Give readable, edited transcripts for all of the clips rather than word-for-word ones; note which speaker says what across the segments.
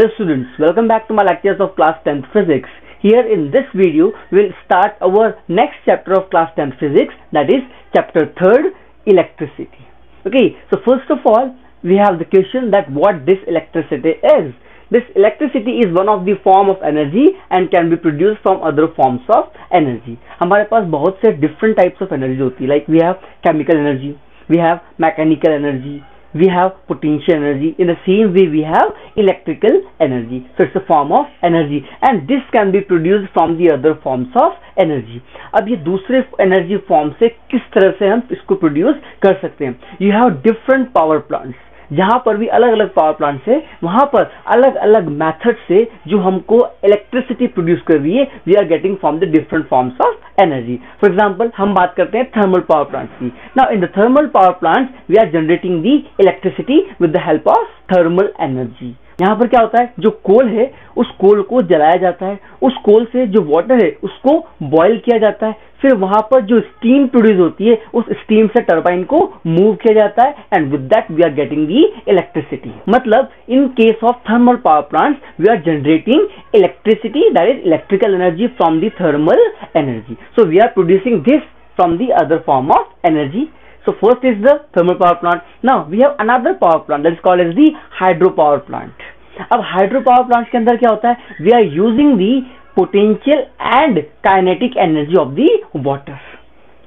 Speaker 1: Hello students, welcome back to my lectures of class 10th physics. Here in this video, we will start our next chapter of class 10th physics, that is chapter 3rd, electricity. Okay, so first of all, we have the question that what this electricity is. This electricity is one of the form of energy and can be produced from other forms of energy. हमारे पास बहुत से different types of energy होती है, like we have chemical energy, we have mechanical energy, we have potential energy. In the same way we have electrical energy. So it's a form of energy and this can be produced from the other forms of energy. अब ये दूसरे energy form से किस तरह से हम इसको produce कर सकते हैं? You have different power plants. जहां पर भी अलग अलग पावर प्लांट है वहां पर अलग अलग मेथड से जो हमको इलेक्ट्रिसिटी प्रोड्यूस कर रही है, we are getting from the different forms of energy. For example हम बात करते हैं थर्मल पावर प्लांट्स की. Now in the thermal power plants we are generating the electricity with the help of thermal energy. यहाँ पर क्या होता है, जो कोल है उस कोल को जलाया जाता है, उस कोल से जो वाटर है उसको बॉयल किया जाता है, फिर वहां पर जो स्टीम प्रोड्यूस होती है उस स्टीम से टरबाइन को मूव किया जाता है and with that we are getting the electricity. मतलब in case of thermal power plants we are generating electricity, that is electrical energy from the thermal energy. So we are producing this from the other form of energy. So first is the thermal power plant. Now we have another power plant that is called as the hydropower plant. अब hydropower plant के अंदर क्या होता है, we are using the potential and kinetic energy of the water.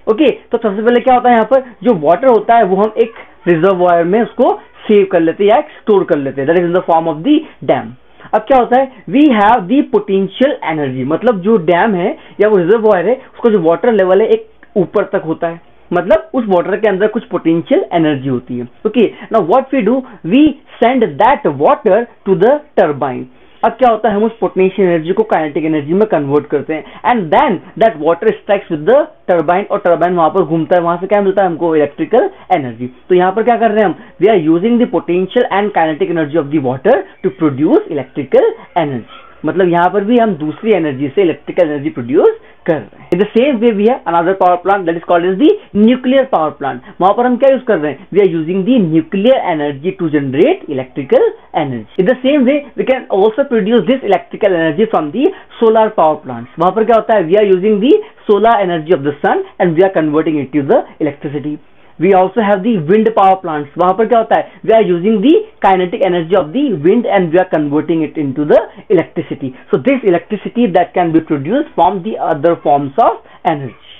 Speaker 1: Okay, तो सबसे पहले क्या होता है, यहाँ पर जो water होता है वो हम एक रिजर्वॉयर में उसको सेव कर लेते हैं या स्टोर कर लेते हैं, that is in the form of the dam. अब क्या होता है, we have the potential energy. मतलब जो डैम है या वो रिजर्वॉयर है उसका जो वाटर लेवल है एक ऊपर तक होता है, मतलब उस वाटर के अंदर कुछ पोटेंशियल एनर्जी होती है. Okay, now what we do, we send that water to the turbine. अब क्या होता है, हम उस पोटेंशियल एनर्जी को काइनेटिक एनर्जी में कन्वर्ट करते हैं and then that water strikes with the turbine और टरबाइन वहां पर घूमता है, वहां से क्या मिलता है हमको, इलेक्ट्रिकल एनर्जी. तो यहाँ पर क्या कर रहे हैं हम, we are using the potential and kinetic energy of the water to produce electrical energy. मतलब यहाँ पर भी हम दूसरी एनर्जी से इलेक्ट्रिकल एनर्जी प्रोड्यूस कर रहे हैं. In the same way we have another power plant that is called as the nuclear power plant. वहां पर हम क्या यूज कर रहे हैं, we are using the nuclear energy to generate electrical energy. In the same way we can also produce this electrical energy from the solar power plants. वहां पर क्या होता है, we are using the solar energy of the sun and we are converting it to the electricity. We also have the wind power plants. वहां पर क्या होता है, we are using the kinetic energy of the wind and we are converting it into the electricity. So this electricity that can be produced from the other forms of energy.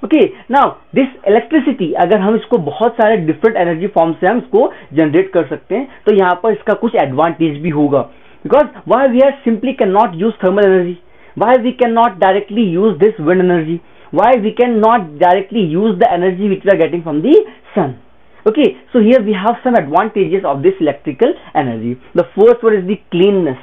Speaker 1: Okay, now this electricity अगर हम इसको बहुत सारे different energy forms से हम इसको generate कर सकते हैं तो यहाँ पर इसका कुछ advantage भी होगा. Because why we are simply cannot use thermal energy? Why we cannot directly use this wind energy? Why we cannot directly use the energy which we are getting from the sun? Okay, so here we have some advantages of this electrical energy. The first one is the cleanness.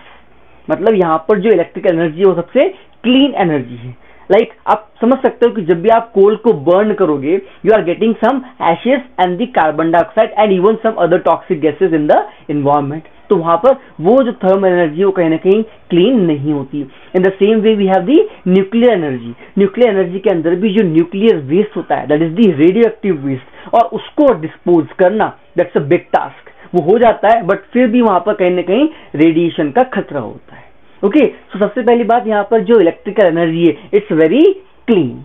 Speaker 1: मतलब यहाँ पर जो electrical energy है वो सबसे clean energy है. Like आप समझ सकते हो कि जब भी आप कोल को बर्न करोगे, you are getting some ashes and the carbon dioxide and even some other toxic gases in the environment. तो वहां पर वो जो थर्मल एनर्जी है वो कहीं ना कहीं क्लीन नहीं होती. In the same way we have the nuclear energy. Nuclear energy के अंदर भी जो न्यूक्लियर वेस्ट होता है, that is the radioactive waste, और उसको डिस्पोज करना दैट्स अ बिग टास्क. वो हो जाता है बट फिर भी वहां पर कहीं ना कहीं रेडिएशन का खतरा होता है. ओके, तो सबसे पहली बात यहाँ पर जो इलेक्ट्रिकल एनर्जी है it's very clean.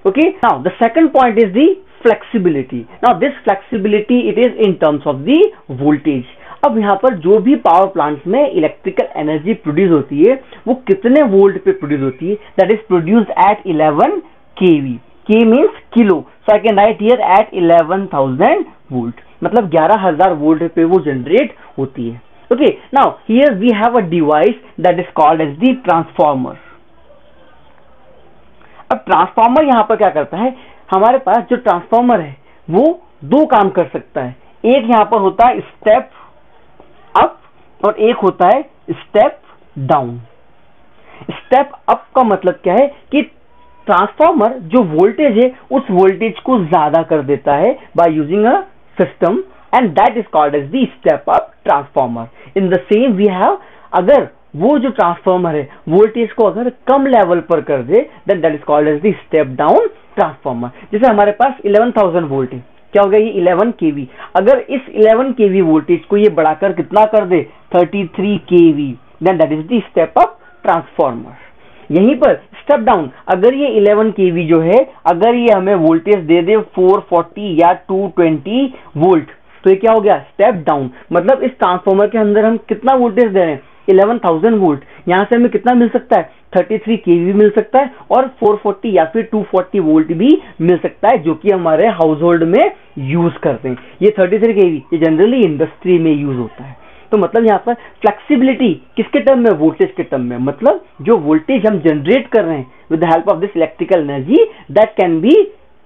Speaker 1: Okay, now the second point is the flexibility. Now this flexibility it is in terms of the voltage. अब यहाँ पर जो भी पावर प्लांट्स में इलेक्ट्रिकल एनर्जी प्रोड्यूस होती है वो कितने वोल्ट पे प्रोड्यूस होती है, that is produced at 11 kV. K means kilo, so I can write here eight 11,000 volt. मतलब 11,000 वोल्ट पे वो जनरेट होती है. Okay, now here we have a device that is called as the transformer. अब transformer यहाँ पर क्या करता है, हमारे पास जो ट्रांसफार्मर है वो दो काम कर सकता है. एक यहाँ पर होता है स्टेप अप और एक होता है स्टेप डाउन. स्टेप अप का मतलब क्या है कि ट्रांसफार्मर जो वोल्टेज है उस वोल्टेज को ज्यादा कर देता है by using a system and that is called as the step up transformer. In the same we have, अगर वो जो ट्रांसफार्मर है वोल्टेज को अगर कम लेवल पर कर दे then that is called as the step down transformer. जैसे हमारे पास 11,000 वोल्ट है, क्या हो गया ये 11 kV. अगर इस 11 kV वोल्टेज को ये बढ़ाकर कितना कर दे 33 kV, then that is the step up transformer. यहीं पर स्टेप डाउन, अगर ये 11 kV जो है, अगर ये हमें वोल्टेज दे दे 440 या 220 वोल्ट, तो ये क्या हो गया, स्टेप डाउन। मतलब इस ट्रांसफार्मर के अंदर हम कितना वोल्टेज दे रहे हैं, 11,000 वोल्ट। यहाँ से हमें कितना मिल सकता है, 33 kV मिल सकता है, और 440 या फिर 240 वोल्ट भी मिल सकता है, जो कि हमारे हाउस होल्ड में यूज करते हैं। ये 33 kV ये जनरली इंडस्ट्री में यूज होता है। तो मतलब यहाँ पर फ्लेक्सिबिलिटी किसके टर्म में, वोल्टेज के टर्म में। मतलब जो वोल्टेज हम जनरेट कर रहे हैं with the help of this electrical energy, that can be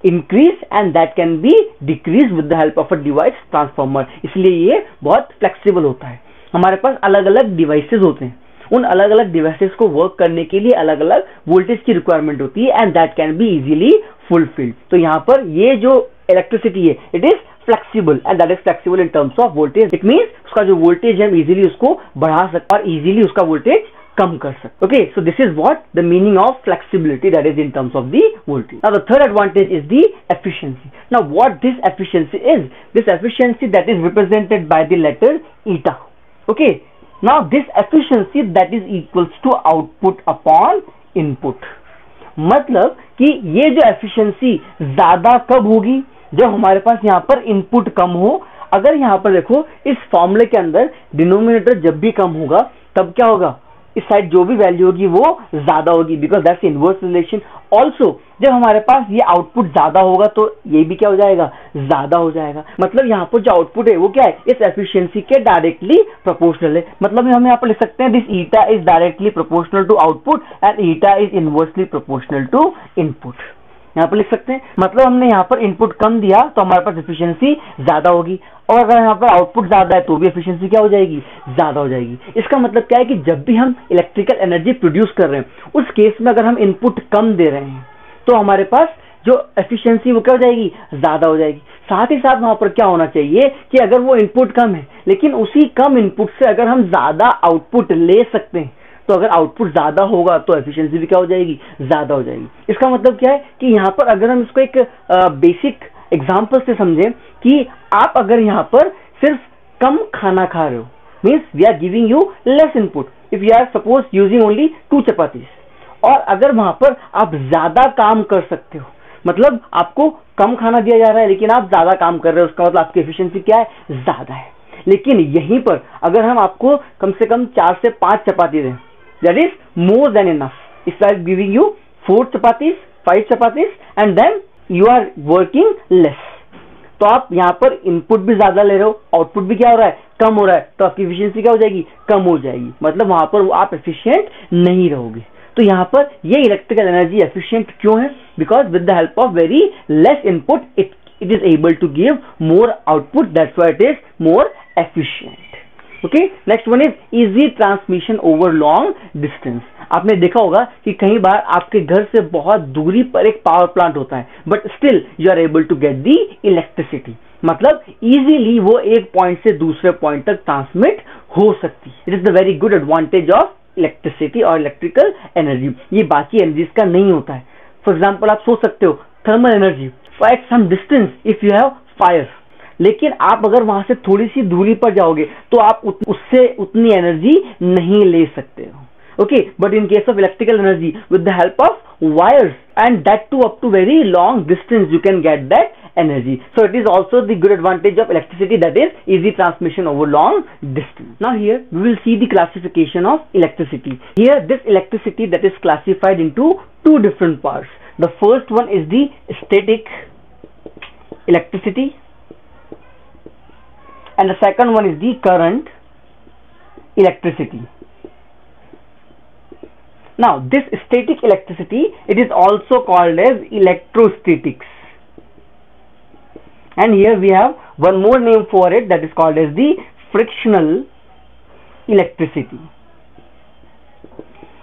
Speaker 1: increase and that can be decrease with the help of a device transformer. इसलिए ये बहुत फ्लेक्सिबल होता है। हमारे पास अलग अलग डिवाइसेस होते हैं, उन अलग अलग डिवाइसेस को वर्क करने के लिए अलग अलग वोल्टेज की रिक्वायरमेंट होती है, and that can be easily fulfilled. तो यहाँ पर ये जो इलेक्ट्रिसिटी है, it is flexible, and that is flexible in terms of voltage. It means उसका जो वोल्टेज है हम इजीली उसको बढ़ा सकते और इजीली उसका वोल्टेज कम कर सकते। Okay, so this is what the meaning of flexibility, that is in terms of the voltage. Now the third advantage is the efficiency. Now what this efficiency is, this efficiency that is represented by the letter eta. Okay, now this efficiency that is equals to output upon input। मतलब कि ये जो efficiency ज्यादा कब होगी, जब हमारे पास यहाँ पर इनपुट कम हो। अगर यहाँ पर देखो इस फॉर्मूले के अंदर डिनोमिनेटर जब भी कम होगा, तब क्या होगा, इस साइड जो भी वैल्यू होगी वो ज्यादा होगी, because that's inverse relation. Also जब हमारे पास ये आउटपुट ज्यादा होगा तो ये भी क्या हो जाएगा, ज्यादा हो जाएगा। मतलब यहाँ पर जो आउटपुट है वो क्या है, इस एफिशिएंसी के डायरेक्टली प्रोपोर्शनल है। मतलब हम यहाँ पर लिख सकते हैं this eta is directly proportional to output and eta is inversely proportional to input. यहाँ पर लिख सकते हैं, मतलब हमने यहाँ पर इनपुट कम दिया तो हमारे पास एफिशिएंसी ज्यादा होगी, और अगर यहाँ पर आउटपुट ज्यादा है तो भी एफिशिएंसी क्या हो जाएगी, ज्यादा हो जाएगी। इसका मतलब क्या है कि जब भी हम इलेक्ट्रिकल एनर्जी प्रोड्यूस कर रहे हैं, उस केस में अगर हम इनपुट कम दे रहे हैं तो हमारे पास जो एफिशिएंसी वो क्या हो जाएगी, ज्यादा हो जाएगी। साथ ही साथ वहां पर क्या होना चाहिए कि अगर वो इनपुट कम है, लेकिन उसी कम इनपुट से अगर हम ज्यादा आउटपुट ले सकते हैं, तो अगर आउटपुट ज्यादा होगा तो एफिशिएंसी भी क्या हो जाएगी, ज्यादा हो जाएगी। इसका मतलब क्या है कि यहाँ पर अगर हम इसको एक बेसिक एग्जांपल से समझें कि आप अगर यहाँ पर सिर्फ कम खाना खा रहे हो, means we are giving you less input if you are suppose using only 2 chapatis, और अगर वहां पर आप ज्यादा काम कर सकते हो, मतलब आपको कम खाना दिया जा रहा है लेकिन आप ज्यादा काम कर रहे हो, उसका मतलब आपकी एफिशिएंसी क्या है, ज्यादा है। लेकिन यहीं पर अगर हम आपको कम से कम 4 से 5 चपाती दें, that is more than enough. If I am giving you 4 chapatis 5 chapatis and then you are working less, तो आप यहाँ पर इनपुट भी ज्यादा ले रहे हो, आउटपुट भी क्या हो रहा है, कम हो रहा है, तो आपकी एफिशिएंसी क्या हो जाएगी, कम हो जाएगी। मतलब वहां पर आप एफिशिएंट नहीं रहोगे। तो यहाँ पर ये इलेक्ट्रिकल एनर्जी एफिशिएंट क्यों है, because with the help of very less input it is able to give more output, that's why it is more efficient. Okay, next one is easy transmission over long distance. आपने देखा होगा कि कई बार आपके घर से बहुत दूरी पर एक पावर प्लांट होता है, but still you are able to get the electricity. मतलब इजीली वो एक पॉइंट से दूसरे पॉइंट तक ट्रांसमिट हो सकती है। It is the very good advantage of electricity और इलेक्ट्रिकल एनर्जी। ये बाकी एनर्जीज का नहीं होता है। फॉर एग्जाम्पल आप सोच सकते हो thermal energy, at some distance if you have fire, लेकिन आप अगर वहां से थोड़ी सी दूरी पर जाओगे तो आप उससे उतनी एनर्जी नहीं ले सकते हो। Okay, but in case of electrical energy with the help of wires and that too up to very long distance you can get that energy. So it is also the good advantage of electricity, that is easy transmission over long distance. Now here we will see the classification of electricity. Here this electricity that is classified into 2 different parts. The first one is the static electricity and the second one is the current electricity. Now this static electricity, it is also called as electrostatics, and here we have one more name for it, that is called as the frictional electricity.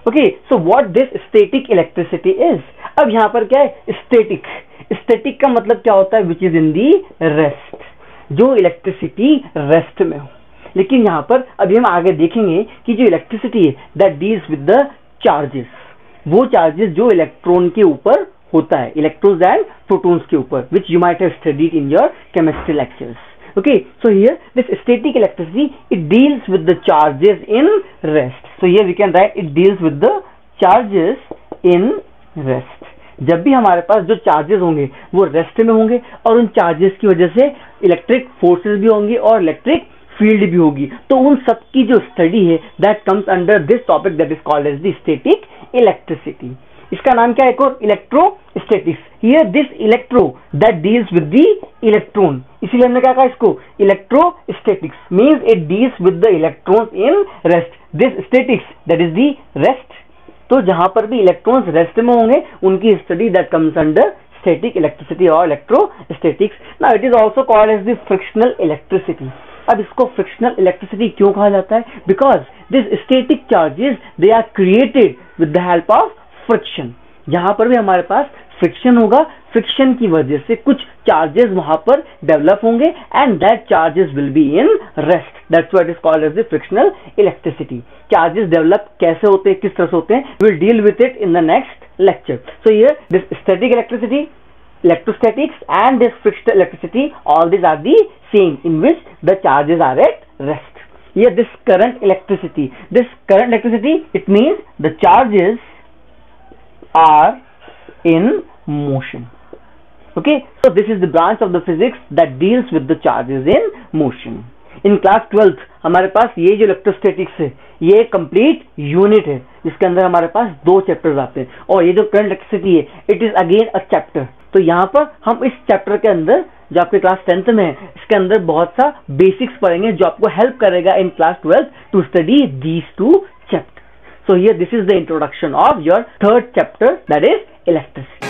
Speaker 1: Okay, so what this static electricity is? अब यहाँ पर क्या है, static का मतलब क्या होता है, which is in the rest, जो इलेक्ट्रिसिटी रेस्ट में हो। लेकिन यहाँ पर अभी हम आगे देखेंगे कि जो इलेक्ट्रिसिटी है that deals with the charges, वो चार्जेस जो इलेक्ट्रॉन के ऊपर होता है, इलेक्ट्रॉन्स एंड प्रोटॉन्स के ऊपर, which you might have studied in your chemistry lectures. Okay, so here this static electricity, it deals with the charges in rest. So here we can write it deals with the charges in rest. जब भी हमारे पास जो charges होंगे वो rest में होंगे और उन चार्जेस की वजह से इलेक्ट्रिक फोर्सेस भी होंगी और इलेक्ट्रिक फील्ड भी होगी, तो उन सब की जो स्टडी है that comes under this topic that is called as the static electricity. इसका नाम क्या है? एक और electrostatics. Here this electro that deals with the electron, इसीलिए हमने क्या कहा इसको electrostatics. Means it deals with the electrons in rest. This statics that is the rest. तो जहां पर भी इलेक्ट्रॉन्स रेस्ट में होंगे उनकी study that comes under static electricity और electrostatics. Now it is also called as the frictional electricity. अब इसको फ्रिक्शनल इलेक्ट्रिसिटी क्यों कहा जाता है? Because this static charges they are created with the help of friction. जहां पर भी हमारे पास फ्रिक्शन होगा, फ्रिक्शन की वजह से कुछ चार्जेस वहां पर डेवलप होंगे and that charges will be in rest. That's what is called as the frictional electricity. Charges develop कैसे होते हैं, किस तरह से होते हैं, will deal with it in the next lecture. So here this static electricity, electrostatics and this frictional electricity, all these are the same in which the charges are at rest. Here this current electricity, it means the charges are in motion. Okay, so this is the branch of the physics that deals with the charges in motion. In class 12th हमारे पास ये जो electrostatics है ये complete unit है जिसके अंदर हमारे पास 2 chapters आते हैं और ये जो करंट इलेक्ट्रिसिटी है it is again a chapter. तो यहाँ पर हम इस चैप्टर के अंदर जो आपके क्लास 10th में है इसके अंदर बहुत सा बेसिक्स पढ़ेंगे जो आपको हेल्प करेगा in class 12th to study these 2 chapters. So here this is the introduction of your 3rd chapter that is electricity.